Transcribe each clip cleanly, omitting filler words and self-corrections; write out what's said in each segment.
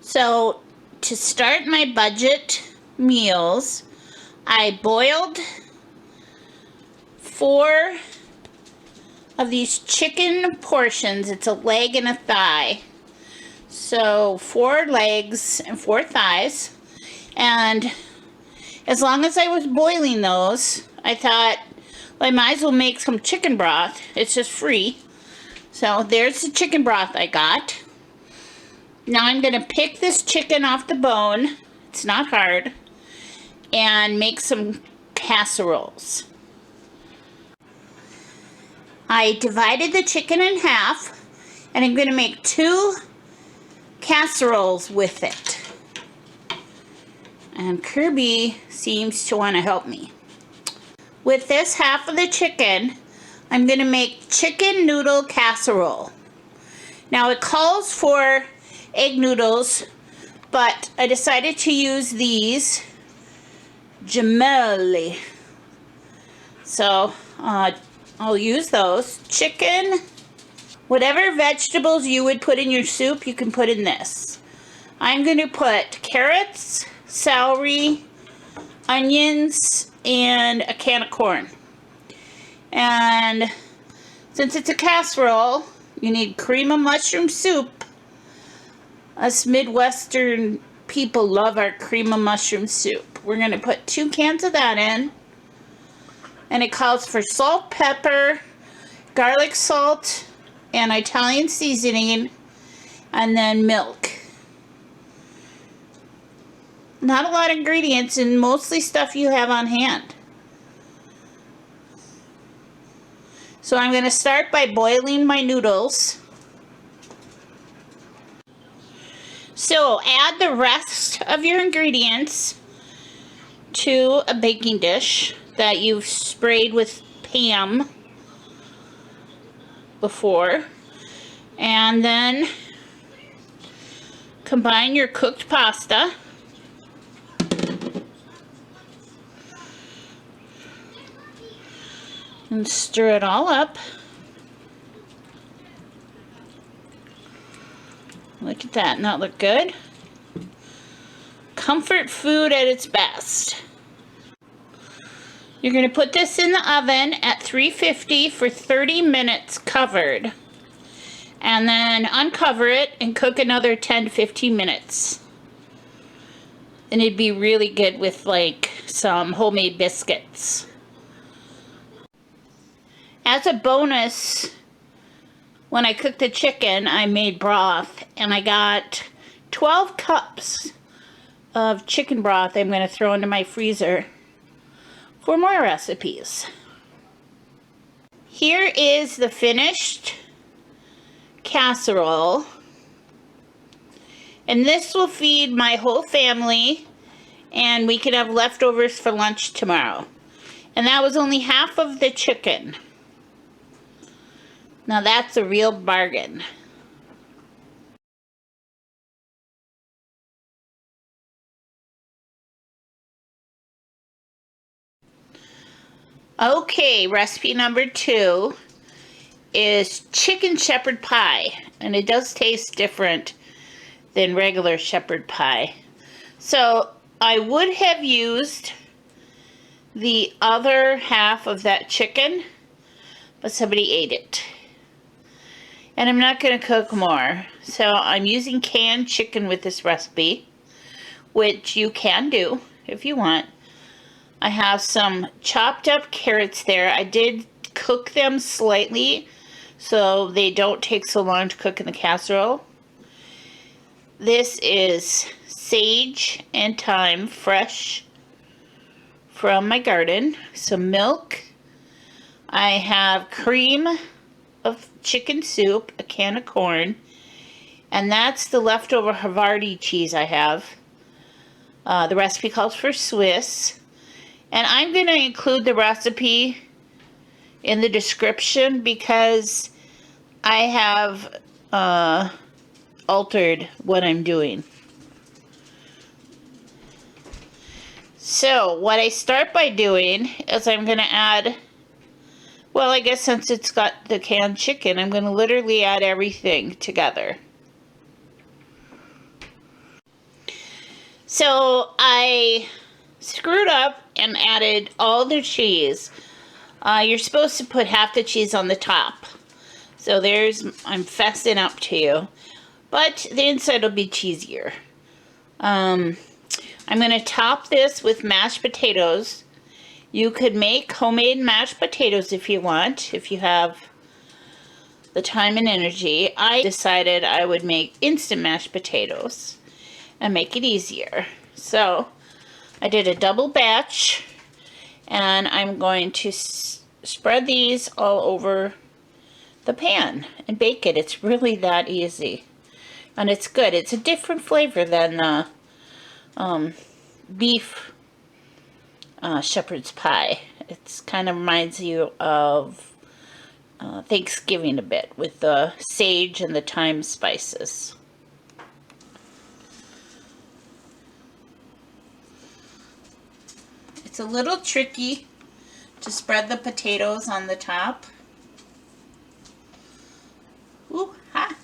So to start my budget meals, I boiled 4 of these chicken portions. It's a leg and a thigh. So 4 legs and 4 thighs. And as long as I was boiling those, I thought, well, I might as well make some chicken broth. It's just free. So there's the chicken broth I got. Now I'm going to pick this chicken off the bone. It's not hard. And make some casseroles. I divided the chicken in half, and I'm going to make 2 casseroles with it. And Kirby seems to want to help me. With this half of the chicken, I'm going to make chicken noodle casserole. Now it calls for egg noodles, but I decided to use these gemelli. So I'll use those. Chicken, whatever vegetables you would put in your soup, you can put in this. I'm going to put carrots, celery, onions, and a can of corn. And since it's a casserole, you need cream of mushroom soup. Us Midwestern people love our cream of mushroom soup. We're going to put 2 cans of that in. And it calls for salt, pepper, garlic salt, and Italian seasoning, and then milk. Not a lot of ingredients, and mostly stuff you have on hand. So I'm going to start by boiling my noodles. So add the rest of your ingredients to a baking dish that you've sprayed with Pam before. And then combine your cooked pasta. And stir it all up. Look at that, not look good? Comfort food at its best. You're going to put this in the oven at 350 for 30 minutes covered. And then uncover it and cook another 10 to 15 minutes. And it'd be really good with like some homemade biscuits. As a bonus, when I cooked the chicken, I made broth, and I got 12 cups of chicken broth I'm going to throw into my freezer for more recipes. Here is the finished casserole, and this will feed my whole family, and we can have leftovers for lunch tomorrow. And that was only half of the chicken. Now that's a real bargain. Okay, recipe number 2 is chicken shepherd pie. And it does taste different than regular shepherd pie. So I would have used the other half of that chicken, but somebody ate it. And I'm not going to cook more. So I'm using canned chicken with this recipe, which you can do if you want. I have some chopped up carrots there. I did cook them slightly so they don't take so long to cook in the casserole. This is sage and thyme, fresh from my garden. Some milk. I have cream of chicken soup, a can of corn, and that's the leftover Havarti cheese I have. The recipe calls for Swiss, and I'm going to include the recipe in the description because I have altered what I'm doing. So what I start by doing is I'm going to add, well, I guess since it's got the canned chicken, I'm going to literally add everything together. So I screwed up and added all the cheese. You're supposed to put half the cheese on the top. So I'm fessing up to you. But the inside will be cheesier. I'm going to top this with mashed potatoes. You could make homemade mashed potatoes if you want, if you have the time and energy. I decided I would make instant mashed potatoes and make it easier. So I did a double batch, and I'm going to spread these all over the pan and bake it. It's really that easy, and it's good. It's a different flavor than the beef shepherd's pie. It's kind of reminds you of Thanksgiving a bit, with the sage and the thyme spices. It's a little tricky to spread the potatoes on the top. Ooh, hot.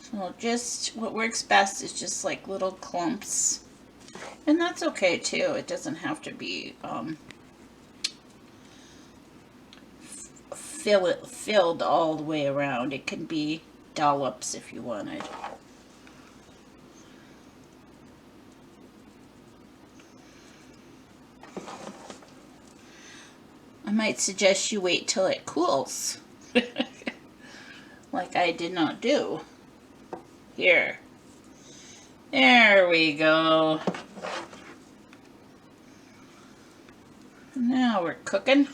So just what works best is just like little clumps. And that's okay too. It doesn't have to be filled all the way around. It can be dollops if you wanted. I might suggest you wait till it cools. Like I did not do. Here. There we go. Now we're cooking.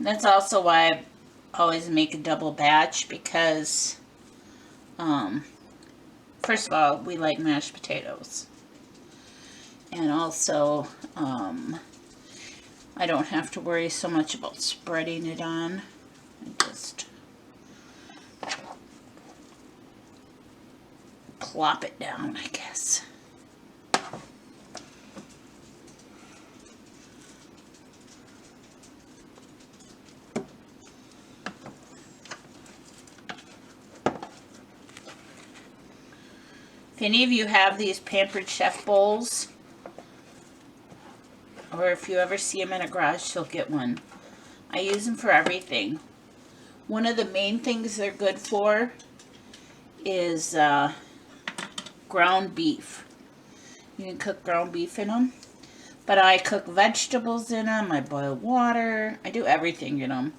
That's also why I always make a double batch, because first of all, we like mashed potatoes, and also I don't have to worry so much about spreading it on. I just plop it down, I guess. If any of you have these Pampered Chef bowls, or if you ever see them in a garage sale, get one. I use them for everything. One of the main things they're good for is ground beef. You can cook ground beef in them. But I cook vegetables in them. I boil water. I do everything in them.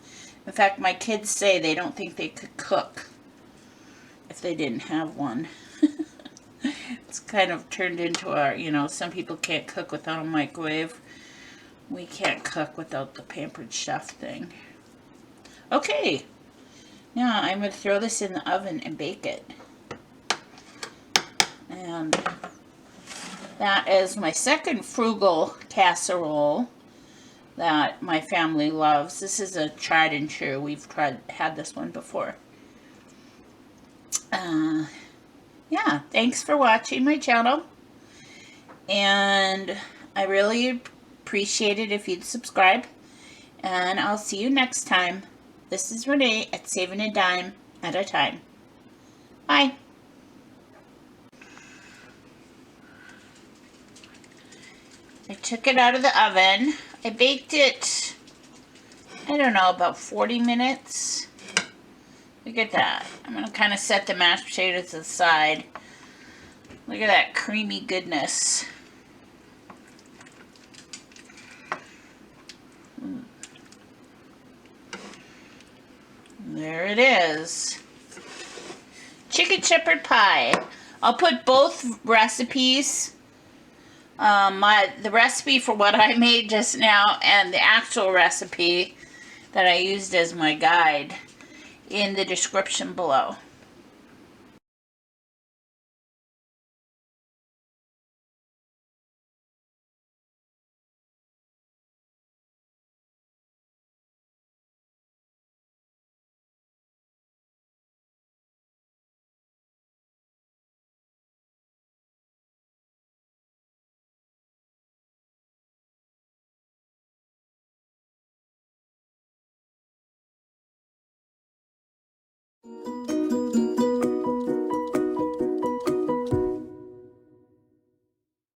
In fact, my kids say they don't think they could cook if they didn't have one. It's kind of turned into our, some people can't cook without a microwave. We can't cook without the Pampered Chef thing. Okay, now I'm going to throw this in the oven and bake it. And that is my second frugal casserole that my family loves. This is a tried and true. We've had this one before. Yeah, thanks for watching my channel. And I really appreciate it if you'd subscribe. And I'll see you next time. This is Renee at Saving a Dime at a Time. Bye. I took it out of the oven. I baked it, I don't know, about 40 minutes. Look at that. I'm going to kind of set the mashed potatoes to the side. Look at that creamy goodness. There it is. Chicken shepherd pie. I'll put both recipes, the recipe for what I made just now and the actual recipe that I used as my guide, in the description below.